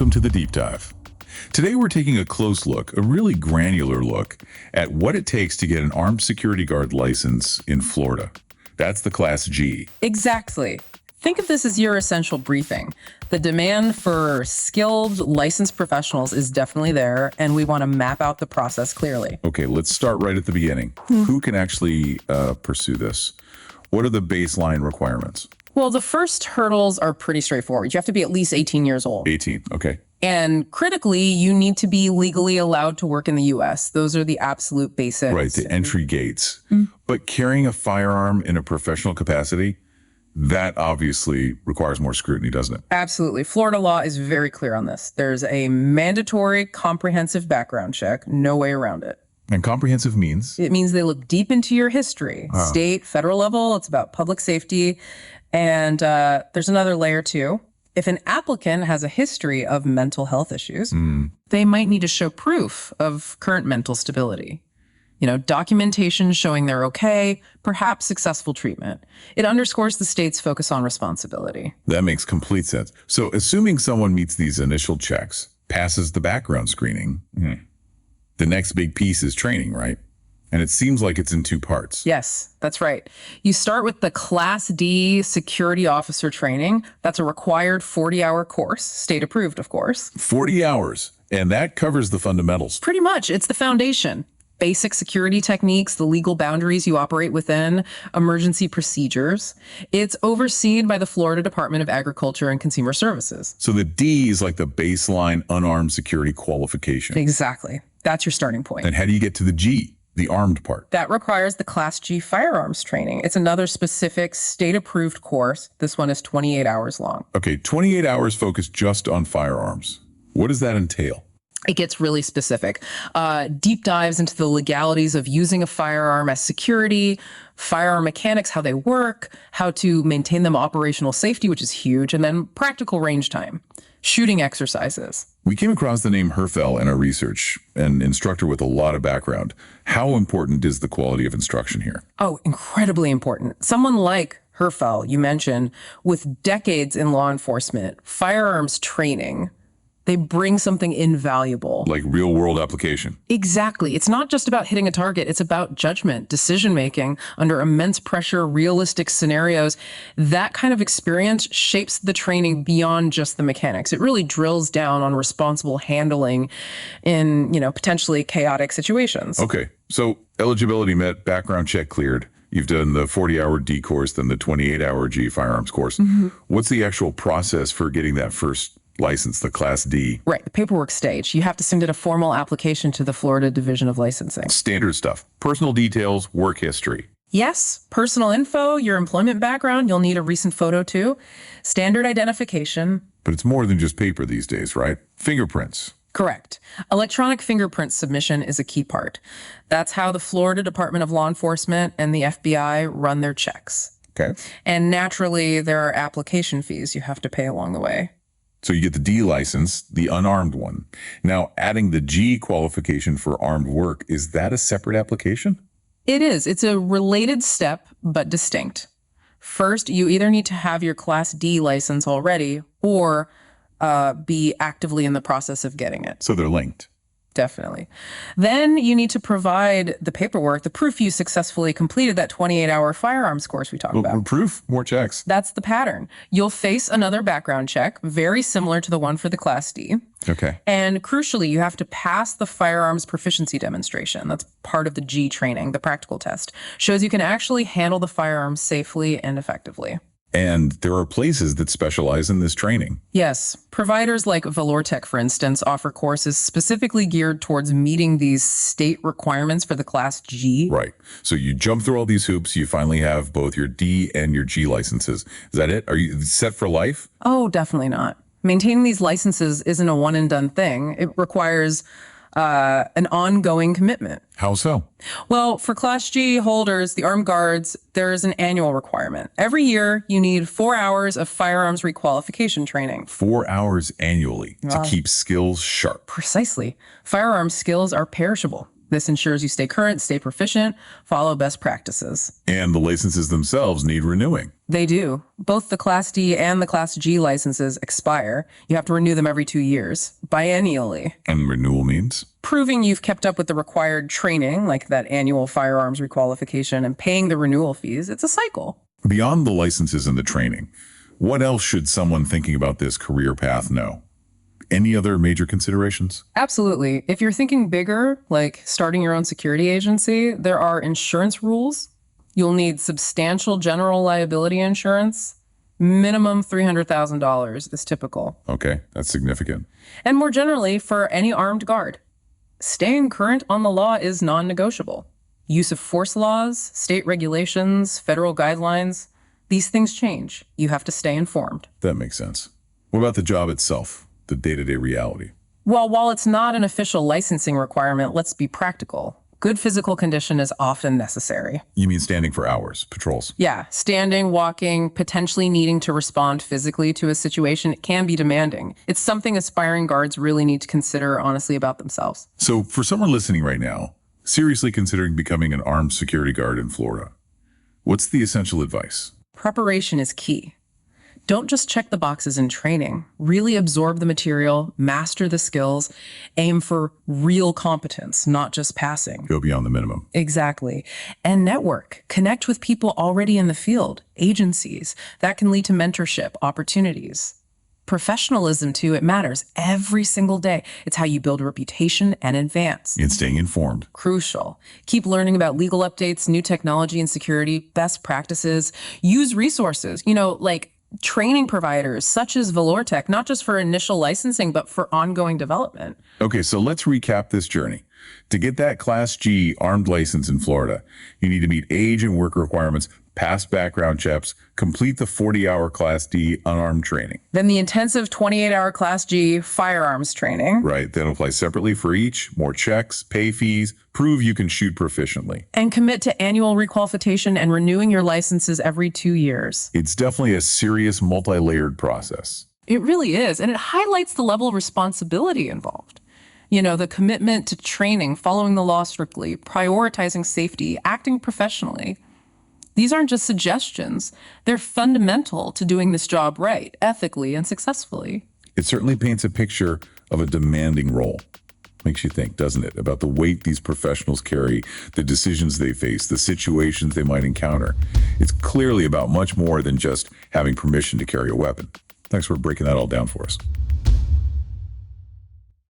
welcome to the Deep Dive. Today we're taking a close look, a really granular look, at what it takes to get an armed security guard license in Florida. That's the Class G. Exactly. Think of this as your essential briefing. The demand for skilled, licensed professionals is definitely there, and we want to map out the process clearly. Okay, let's start right at the beginning. Who can actually pursue this? What are the baseline requirements? Well, the first hurdles are pretty straightforward. You have to be at least 18 years old. 18, okay. And critically, you need to be legally allowed to work in the U.S. Those are the absolute basics. Right, the entry gates. But carrying a firearm in a professional capacity, that obviously requires more scrutiny, doesn't it? Absolutely. Florida law is very clear on this. There's a mandatory comprehensive background check, no way around it. And comprehensive means? It means they look deep into your history, state, federal level. It's about public safety. And there's another layer too. If an applicant has a history of mental health issues, they might need to show proof of current mental stability. You know, documentation showing they're okay, perhaps successful treatment. It underscores the state's focus on responsibility. That makes complete sense. So assuming someone meets these initial checks, passes the background screening, the next big piece is training, right? And it seems like it's in two parts. Yes, that's right. You start with the Class D security officer training. That's a required 40-hour course, state approved, of course. 40 hours, and that covers the fundamentals. Pretty much, it's the foundation. Basic security techniques, the legal boundaries you operate within, emergency procedures. It's overseen by the Florida Department of Agriculture and Consumer Services. So the D is like the baseline unarmed security qualification. Exactly. That's your starting point. And how do you get to the G, the armed part? That requires the Class G firearms training. It's another specific state-approved course. This one is 28 hours long. Okay, 28 hours focused just on firearms. What does that entail? It gets really specific. Deep dives into the legalities of using a firearm as security, firearm mechanics, how they work, how to maintain them operational safety, which is huge, and then practical range time, shooting exercises. We came across the name Herfel in our research, an instructor with a lot of background. How important is the quality of instruction here? Oh, incredibly important. Someone like Herfel, you mentioned, with decades in law enforcement, firearms training, they bring something invaluable. Like real world application. Exactly. It's not just about hitting a target. It's about judgment, decision-making under immense pressure, realistic scenarios. That kind of experience shapes the training beyond just the mechanics. It really drills down on responsible handling in, potentially chaotic situations. Okay. So eligibility met, background check cleared. You've done the 40-hour D course, then the 28-hour G firearms course. What's the actual process for getting that first license, the Class D? Right, the paperwork stage. You have to send in a formal application to the Florida Division of Licensing. Standard stuff. Personal details, work history. Yes, personal info, your employment background. You'll need a recent photo too. Standard identification. But it's more than just paper these days, right? Fingerprints. Correct. Electronic fingerprint submission is a key part. That's how the Florida Department of Law Enforcement and the FBI run their checks. Okay. And naturally, there are application fees you have to pay along the way. So you get the D license, the unarmed one. Now, adding the G qualification for armed work, is that a separate application? It is. It's a related step, but distinct. First, you either need to have your Class D license already or be actively in the process of getting it. So they're linked. Definitely. Then you need to provide the paperwork, the proof you successfully completed that 28-hour firearms course we talked about. Proof, more checks. That's the pattern. You'll face another background check, very similar to the one for the Class D. Okay. And crucially, you have to pass the firearms proficiency demonstration. That's part of the G training, the practical test. Shows you can actually handle the firearms safely and effectively. And there are places that specialize in this training. Yes. Providers like Valortech, for instance, offer courses specifically geared towards meeting these state requirements for the Class G. Right. So you jump through all these hoops, you finally have both your D and your G licenses. Is that it? Are you set for life? Oh, definitely not. Maintaining these licenses isn't a one and done thing. It requires an ongoing commitment. How so? Well, for Class G holders, the armed guards, there is an annual requirement. Every year, you need 4 hours of firearms requalification training. 4 hours annually to keep skills sharp. Precisely. Firearms skills are perishable. This ensures you stay current, stay proficient, follow best practices. And the licenses themselves need renewing. They do. Both the Class D and the Class G licenses expire. You have to renew them every 2 years, biennially. And renewal means? Proving you've kept up with the required training, like that annual firearms requalification, and paying the renewal fees. It's a cycle. Beyond the licenses and the training, what else should someone thinking about this career path know? Any other major considerations? Absolutely. If you're thinking bigger, like starting your own security agency, there are insurance rules. You'll need substantial general liability insurance. Minimum $300,000 is typical. Okay, that's significant. And more generally, for any armed guard, staying current on the law is non-negotiable. Use of force laws, state regulations, federal guidelines, these things change. You have to stay informed. That makes sense. What about the job itself, the day-to-day reality? Well, while it's not an official licensing requirement, let's be practical. Good physical condition is often necessary. You mean standing for hours, patrols? Yeah, standing, walking, potentially needing to respond physically to a situation, it can be demanding. It's something aspiring guards really need to consider honestly about themselves. So for someone listening right now, seriously considering becoming an armed security guard in Florida, what's the essential advice? Preparation is key. Don't just check the boxes in training. Really absorb the material, master the skills, aim for real competence, not just passing. Go beyond the minimum. Exactly. And network. Connect with people already in the field, agencies. That can lead to mentorship, opportunities. Professionalism, too, it matters every single day. It's how you build a reputation and advance. And staying informed. Crucial. Keep learning about legal updates, new technology and security, best practices. Use resources, like training providers such as Valortech, not just for initial licensing, but for ongoing development. Okay, so let's recap this journey. To get that Class G armed license in Florida, you need to meet age and work requirements, pass background checks, complete the 40-hour Class D unarmed training. Then the intensive 28-hour Class G firearms training. Right, then apply separately for each, more checks, pay fees, prove you can shoot proficiently. And commit to annual requalification and renewing your licenses every 2 years. It's definitely a serious multi-layered process. It really is. And it highlights the level of responsibility involved. The commitment to training, following the law strictly, prioritizing safety, acting professionally. These aren't just suggestions. They're fundamental to doing this job right, ethically and successfully. It certainly paints a picture of a demanding role. Makes you think, doesn't it, about the weight these professionals carry, the decisions they face, the situations they might encounter. It's clearly about much more than just having permission to carry a weapon. Thanks for breaking that all down for us.